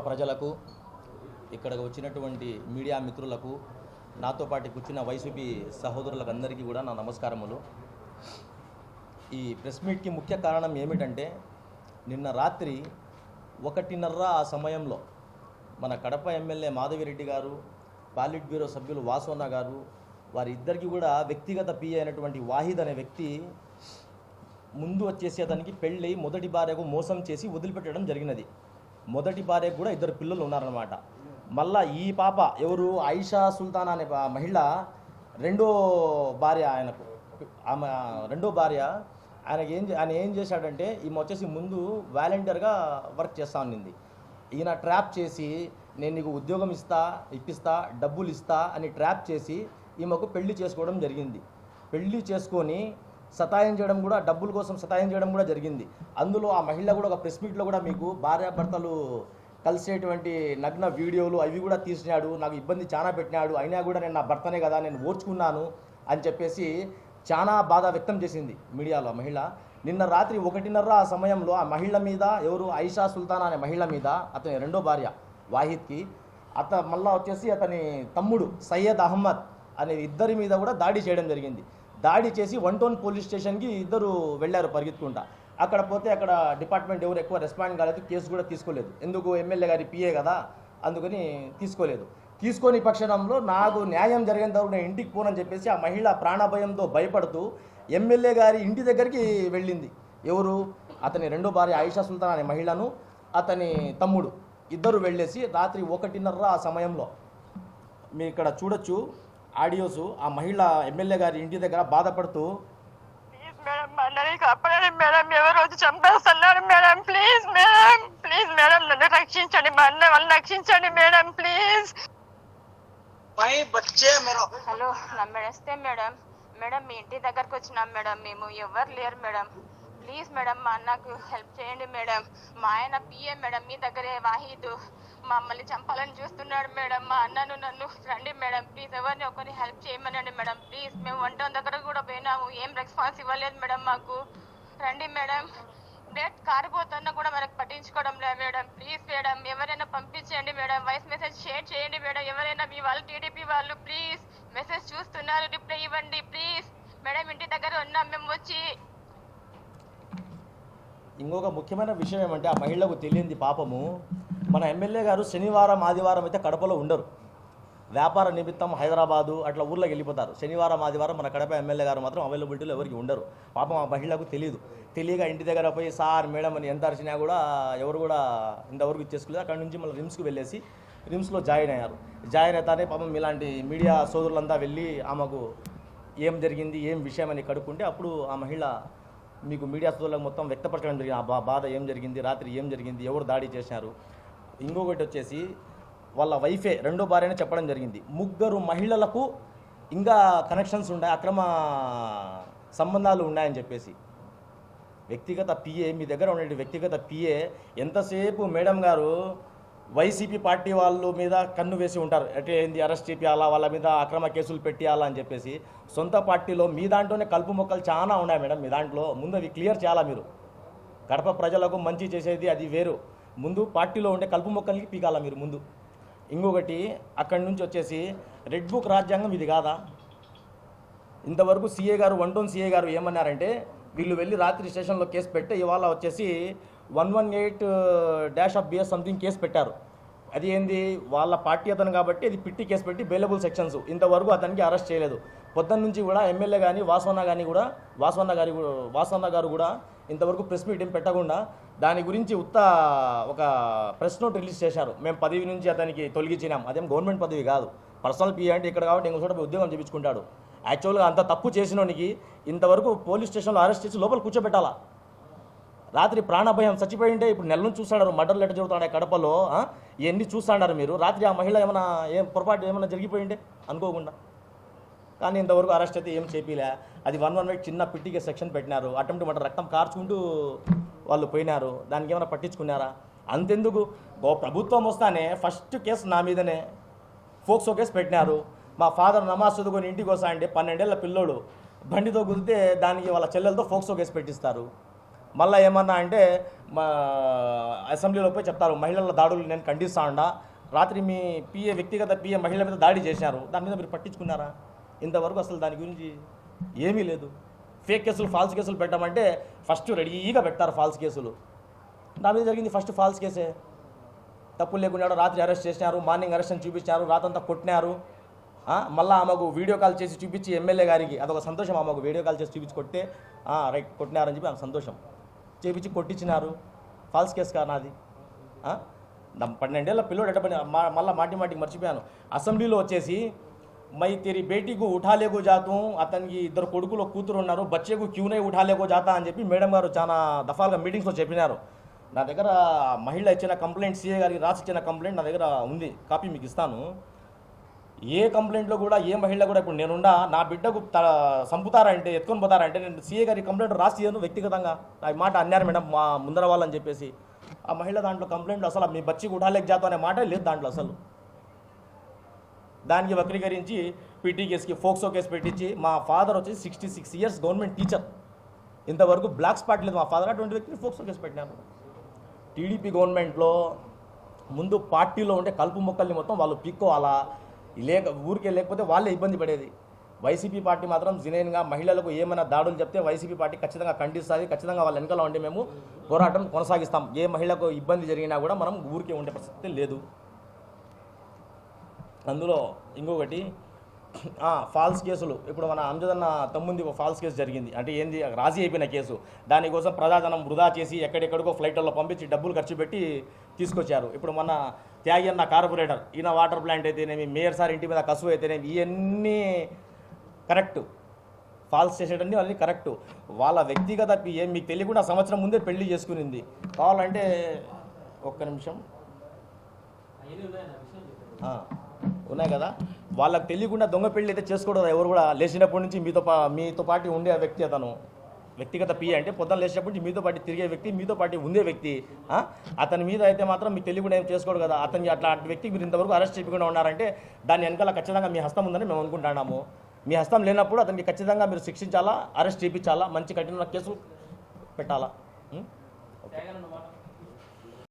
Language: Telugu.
ప్రజలకు, ఇక్కడికి వచ్చినటువంటి మీడియా మిత్రులకు, నాతో పాటు కూర్చున్న వైసీపీ సహోదరులకు అందరికీ కూడా నా నమస్కారములు. ఈ ప్రెస్ మీట్కి ముఖ్య కారణం ఏమిటంటే, నిన్న రాత్రి 1:30 ఆ సమయంలో మన కడప ఎమ్మెల్యే మాధవిరెడ్డి గారు, పాలిట్ బ్యూరో సభ్యులు వాసోన్న గారు, వారిద్దరికీ కూడా వ్యక్తిగత పిఏ అయినటువంటి వాహిద్ అనే వ్యక్తి ముందు వచ్చేసి అతనికి పెళ్ళి మొదటి భార్యకు మోసం చేసి వదిలిపెట్టడం జరిగినది. మొదటి భార్యకు కూడా 2 పిల్లలు ఉన్నారన్నమాట. మళ్ళా ఈ పాప ఎవరు, ఆయిషా సుల్తాన్ అనే మహిళ రెండో భార్య, ఆయనకు ఆమె రెండో భార్య. ఆయన ఏం చేశాడంటే, ఈమె వచ్చేసి ముందు వాలంటీర్గా వర్క్ చేస్తా ఉన్నింది. ఈయన ట్రాప్ చేసి, నేను నీకు ఉద్యోగం ఇప్పిస్తా, డబ్బులు ఇస్తా అని ట్రాప్ చేసి ఈమెకు పెళ్లి చేసుకోవడం జరిగింది. పెళ్లి చేసుకొని సతాయించడం కూడా, డబ్బుల కోసం సతాయించడం కూడా జరిగింది. అందులో ఆ మహిళ కూడా ఒక ప్రెస్ మీట్లో కూడా మీకు భార్యాభర్తలు కలిసేటువంటి నగ్న వీడియోలు అవి కూడా తీసినాడు, నాకు ఇబ్బంది చాలా పెట్టినాడు, అయినా కూడా నేను నా భర్తనే కదా, నేను ఓర్చుకున్నాను అని చెప్పేసి చాలా బాధ వ్యక్తం చేసింది మీడియాలో ఆ మహిళ. నిన్న రాత్రి 1:30 ఆ సమయంలో ఆ మహిళ మీద, ఎవరు ఆయిషా సుల్తాన్ అనే మహిళ మీద, అతని రెండో భార్య వాహిద్కి, మళ్ళా వచ్చేసి అతని తమ్ముడు సయ్యద్ అహ్మద్ అనే ఇద్దరి మీద కూడా దాడి చేయడం జరిగింది. దాడి చేసి 1 టౌన్ పోలీస్ స్టేషన్కి ఇద్దరు వెళ్ళారు పరిగెత్తుకుంటా. అక్కడ పోతే అక్కడ డిపార్ట్మెంట్ ఎవరు ఎక్కువ రెస్పాండ్ కాలేదు, కేసు కూడా తీసుకోలేదు. ఎందుకు, ఎమ్మెల్యే గారి పిఏ కదా, అందుకని తీసుకోలేదు. తీసుకొని పక్షంలో నాకు న్యాయం జరిగేంత వరకు నేను ఇంటికి పోనని చెప్పేసి ఆ మహిళ ప్రాణభయంతో భయపడుతూ ఎమ్మెల్యే గారి ఇంటి దగ్గరికి వెళ్ళింది. ఎవరు, అతని రెండో భార్య ఆయిషా సుల్తాన్ అనే మహిళను, అతని తమ్ముడు ఇద్దరు వెళ్ళేసి రాత్రి 1:30 ఆ సమయంలో మీరు ఇక్కడ చూడొచ్చు ఆడియోస్. ఆ మహిళ ఎమ్మెల్యే గారి ఇంటి దగ్గర బాధపడుతూ, మేడం అన్నని కాపాడండి మేడం, ఎవరు వచ్చి చంపేస్తున్నారు మేడం, ప్లీజ్ మేడం నన్ను రక్షించండి, మా అన్న వాళ్ళని రక్షించండి మేడం, ప్లీజ్. హలో, నమ్మేస్తే మేడం మీ ఇంటి దగ్గరకు వచ్చినాం మేడం, మేము ఎవరు లేరు మేడం, ప్లీజ్ మేడం మా అన్నకు హెల్ప్ చేయండి మేడం. మా ఆయన పిఏ మేడం, మీ దగ్గరే వాహిద్ మమ్మల్ని చంపాలని చూస్తున్నాడు మేడం, మా అన్నను నన్ను రండి మేడం, ప్లీజ్ ఎవరిని ఒకరిని హెల్ప్ చేయమనండి మేడం, ప్లీజ్. మేము 1 టౌన్ దగ్గర కూడా పోయినాము, ఏం రెస్పాన్స్ ఇవ్వలేదు మేడం, మాకు రండి మేడం. డేట్ కారిపోతున్నా కూడా మనకు పట్టించుకోవడం లేదు మేడం, ప్లీజ్ మేడం ఎవరైనా పంపించండి మేడం, వాయిస్ మెసేజ్ షేర్ చేయండి మేడం, ఎవరైనా మీ వాళ్ళు టీడీపీ వాళ్ళు ప్లీజ్ మెసేజ్ చూస్తున్నారు, రిప్లై ఇవ్వండి ప్లీజ్ మేడం, ఇంటి దగ్గర ఉన్నాం మేము వచ్చి. ఇంకొక ముఖ్యమైన విషయం ఏమంటే, ఆ మహిళకు తెలియంది పాపము, మన ఎమ్మెల్యే గారు శనివారం ఆదివారం అయితే కడపలో ఉండరు, వ్యాపార నిమిత్తం హైదరాబాదు అట్లా ఊర్లోకి వెళ్ళిపోతారు. శనివారం ఆదివారం మన కడప ఎమ్మెల్యే గారు మాత్రం అవైలబిలిటీలో ఎవరికి ఉండరు. పాపం ఆ మహిళకు తెలియక ఇంటి దగ్గర పోయి సార్ మేడం అని ఎంత అరిచినా కూడా ఎవరు కూడా ఇంతవరకు ఇచ్చేసుకోలేదు. అక్కడ నుంచి మళ్ళీ రిమ్స్కి వెళ్ళేసి రిమ్స్లో జాయిన్ అయ్యారు. జాయిన్ అవుతానే పాపం ఇలాంటి మీడియా సోదరులంతా వెళ్ళి ఆమెకు ఏం జరిగింది, ఏం విషయం అని కడుక్కుంటే అప్పుడు ఆ మహిళ మీకు మీడియా సోదరులకు మొత్తం వ్యక్తపరచడం జరిగింది. ఆ బాధ ఏం జరిగింది, రాత్రి ఏం జరిగింది, ఎవరు దాడి చేశారు. ఇంకొకటి వచ్చేసి వాళ్ళ వైఫే, రెండో భార్యనే చెప్పడం జరిగింది, 3 మహిళలకు ఇంకా కనెక్షన్స్ ఉన్నాయి, అక్రమ సంబంధాలు ఉన్నాయని చెప్పేసి. వ్యక్తిగత పిఏ, మీ దగ్గర ఉండే వ్యక్తిగత పిఏ ఎంతసేపు మేడం గారు వైసీపీ పార్టీ వాళ్ళ మీద కన్ను వేసి ఉంటారు, అంటే ఏంది అరెస్ట్ చేయాలా, వాళ్ళ మీద అక్రమ కేసులు పెట్టియాలా అని చెప్పేసి. సొంత పార్టీలో మీ దాంట్లోనే కలుపు మొక్కలు చాలా ఉన్నాయి మేడం, మీ దాంట్లో ముందు అవి క్లియర్ చేయాలా మీరు. కడప ప్రజలకు మంచి చేసేది అది వేరు, ముందు పార్టీలో ఉండే కలుపు మొక్కలకి పీకాలా మీరు ముందు. ఇంకొకటి, అక్కడి నుంచి వచ్చేసి రెడ్ బుక్ రాజ్యాంగం ఇది కాదా. ఇంతవరకు సీఏ గారు, 1 టౌన్ సీఏ గారు ఏమన్నారంటే, వీళ్ళు వెళ్ళి రాత్రి స్టేషన్లో కేసు పెట్టి ఇవాళ వచ్చేసి 118-BS సంథింగ్ కేసు పెట్టారు. అది ఏంది, వాళ్ళ పార్టీ అతను కాబట్టి అది పిట్టి కేసు పెట్టి బెయిలబుల్ సెక్షన్స్, ఇంతవరకు అతనికి అరెస్ట్ చేయలేదు. పొద్దున్న నుంచి కూడా ఎమ్మెల్యే కానీ వాసన్న గారు కూడా ఇంతవరకు ప్రెస్ మీట్ ఏం పెట్టకుండా దాని గురించి ఒక ప్రెస్ నోట్ రిలీజ్ చేశారు. మేము పదవి నుంచి అతనికి తొలగించినాం, అదేం గవర్నమెంట్ పదవి కాదు, పర్సనల్ పిఏ అంటే ఇక్కడ కాబట్టి ఇంకో చోట ఉద్యోగం చేయించుకుంటాడు. యాక్చువల్గా అంత తప్పు చేసినోనికి ఇంతవరకు పోలీస్ స్టేషన్లో అరెస్ట్ చేసి లోపల కూర్చోబెట్టాలా. రాత్రి ప్రాణభయం చచ్చిపోయి ఉంటే ఇప్పుడు నెల నుంచి చూస్తాడారు, మర్డర్లు ఎట్లా జరుగుతున్నాయి కడపలో, ఇవన్నీ చూస్తాడారు మీరు. రాత్రి ఆ మహిళ పొరపాటు ఏమైనా జరిగిపోయి ఉంటే అనుకోకుండా, కానీ ఇంతవరకు అరెస్ట్ అయితే ఏం చేపిలే. అది 118 చిన్న పిట్టికే సెక్షన్ పెట్టినారు, అటెంప్ట్ మర్డర్, రక్తం కార్చుకుంటూ వాళ్ళు పోయినారు, దానికి ఏమైనా పట్టించుకున్నారా. అంతెందుకు, ప్రభుత్వం వస్తానే ఫస్ట్ కేసు నా మీదనే ఫోక్సో కేసు పెట్టినారు. మా ఫాదర్ నమాజ్ చదువుకొని ఇంటికి వస్తా అంటే 12 ఏళ్ల పిల్లోడు బండితో గుద్దితే దానికి వాళ్ళ చెల్లెలతో ఫోక్సో కేసు పెట్టిస్తారు. మళ్ళీ ఏమన్నా అంటే మా అసెంబ్లీలో పోయి చెప్తారు మహిళల దాడులు నేను ఖండిస్తా ఉండా, రాత్రి మీ పిఏ వ్యక్తిగత పిఏ మహిళల మీద దాడి చేశారు, దాని మీద మీరు పట్టించుకున్నారా? ఇంతవరకు అసలు దాని గురించి ఏమీ లేదు. ఫేక్ కేసులు ఫాల్స్ కేసులు పెట్టామంటే ఫస్ట్ రెడీగా పెడతారు ఫాల్స్ కేసులు. నా మీద జరిగింది ఫస్ట్ ఫాల్స్ కేసే. తప్పులు లేకుండా రాత్రి అరెస్ట్ చేసినారు, మార్నింగ్ అరెస్ట్ అని చూపించారు, రాతంతా కొట్టినారు. మళ్ళీ ఆమెకు వీడియో కాల్ చేసి చూపించి ఎమ్మెల్యే గారికి అదొక సంతోషం, ఆమెకు వీడియో కాల్ చేసి చూపించి కొట్టే రైట్ కొట్టినారని చెప్పి ఆమె సంతోషం చేపించి కొట్టించినారు. ఫాల్స్ కేసు కాదు నాది. 12 ఏళ్ళ పిల్లోడు ఎట్టబడి మళ్ళీ మాటికి మర్చిపోయాను. అసెంబ్లీలో వచ్చేసి మై తెరి బేటీకు ఉఠాలేకో జాతం, అతనికి 2 కొడుకులు కూతురు ఉన్నారు, బచ్చేకు క్యూనే ఉఠాలేకో జాతా అని చెప్పి మేడం గారు చాలా దఫాలుగా మీటింగ్స్లో చెప్పినారు. నా దగ్గర మహిళ ఇచ్చిన కంప్లైంట్, సీఏ గారికి రాసి ఇచ్చిన కంప్లైంట్ నా దగ్గర ఉంది, కాపీ మీకు ఇస్తాను. ఏ కంప్లైంట్లో కూడా ఏ మహిళ కూడా ఇప్పుడు నేనుండా నా బిడ్డకు సంపుతారంటే ఎత్తుకొని పోతారంటే నేను సీఏ గారి కంప్లైంట్ రాసి ఇయ్యను వ్యక్తిగతంగా. ఆ మాట అన్నారు మేడం మా ముందర వాళ్ళని చెప్పేసి. ఆ మహిళ దాంట్లో కంప్లైంట్లో అసలు మీ బచ్చి ఉఠాలేక జాతం అనే మాట లేదు దాంట్లో అసలు. దానికి వక్రీకరించి పీటీ కేసుకి ఫోక్సో కేసు పెట్టించి, మా ఫాదర్ వచ్చేసి 66 ఇయర్స్ గవర్నమెంట్ టీచర్, ఇంతవరకు బ్లాక్ స్పాట్ లేదు మా ఫాదర్, అటువంటి వ్యక్తిని ఫోక్సో కేసు పెట్టినారు. టీడీపీ గవర్నమెంట్లో ముందు పార్టీలో ఉండే కలుపు మొక్కల్ని మొత్తం వాళ్ళు పీక్కోవాలా, ఊరికే లేకపోతే వాళ్ళే ఇబ్బంది పడేది. వైసీపీ పార్టీ మాత్రం జినైన్గా మహిళలకు ఏమైనా దాడులు చెప్తే వైసీపీ పార్టీ ఖచ్చితంగా ఖండిస్తుంది, ఖచ్చితంగా వాళ్ళ వెనకాల ఉండి మేము పోరాటం కొనసాగిస్తాం. ఏ మహిళకు ఇబ్బంది జరిగినా కూడా మనం ఊరికే ఉండే పరిస్థితి లేదు. అందులో ఇంకొకటి ఫాల్స్ కేసులు. ఇప్పుడు మన అంజదన్న తమ్ముంది ఒక ఫాల్స్ కేసు జరిగింది, అంటే ఏంది రాజీ అయిపోయిన కేసు. దానికోసం ప్రజాధనం వృధా చేసి ఎక్కడెక్కడికో ఫ్లైట్లలో పంపించి డబ్బులు ఖర్చు పెట్టి తీసుకొచ్చారు. ఇప్పుడు మన త్యాగి అన్న కార్పొరేటర్, ఈయన వాటర్ ప్లాంట్ అయితేనేమి, మేయర్ సార్ ఇంటి మీద కసువు అయితేనేమి, ఇవన్నీ కరెక్టు. ఫాల్స్ చేసేటన్నీ అన్నీ కరెక్టు. వాళ్ళ వ్యక్తిగత ఏం మీకు తెలియకుండా సంవత్సరం ముందే పెళ్లి చేసుకునింది. కావాలంటే ఒక్క నిమిషం ఉన్నాయి కదా, వాళ్ళకి తెలియకుండా దొంగ పెళ్ళి అయితే చేసుకోవడం ఎవరు కూడా. లేచినప్పటి నుంచి మీతో పాటు ఉండే వ్యక్తి అతను వ్యక్తిగత పిఏ అంటే పొద్దున్న లేచినప్పటి నుంచి మీతో పాటు తిరిగే వ్యక్తి, మీతో పాటు ఉండే వ్యక్తి. అతని మీద అయితే మాత్రం మీకు తెలియకుండా ఏం చేసుకోడు కదా. అతనికి అట్లాంటి వ్యక్తి మీరు ఇంతవరకు అరెస్ట్ చేయకుండా ఉన్నారంటే దాని వెనకాల ఖచ్చితంగా మీ హస్తం ఉందని మేము అనుకుంటున్నాము. మీ హస్తం లేనప్పుడు అతనికి ఖచ్చితంగా మీరు శిక్షించాలా, అరెస్ట్ చేయించాలా, మంచి కఠిన కేసులు పెట్టాలా.